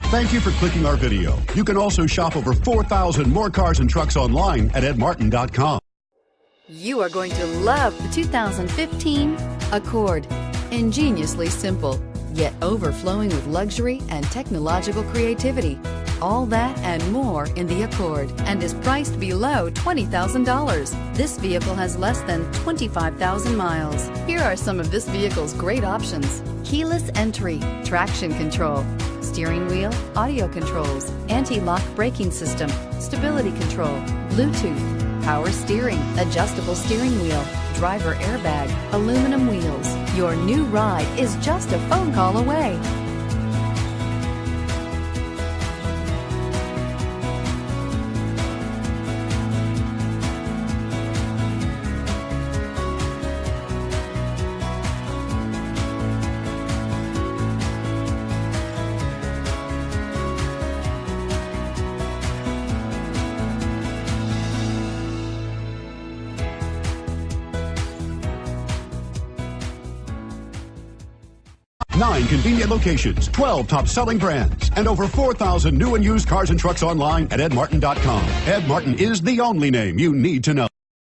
Thank you for clicking our video. You can also shop over 4,000 more cars and trucks online at edmartin.com. You are going to love the 2015 Accord. Ingeniously simple, yet overflowing with luxury and technological creativity. All that and more in the Accord, and is priced below $20,000. This vehicle has less than 25,000 miles. Here are some of this vehicle's great options: keyless entry, traction control, steering wheel audio controls, anti-lock braking system, stability control, Bluetooth, power steering, adjustable steering wheel, driver airbag, aluminum wheels. Your new ride is just a phone call away. Nine convenient locations, 12 top-selling brands, and over 4,000 new and used cars and trucks online at edmartin.com. Ed Martin is the only name you need to know.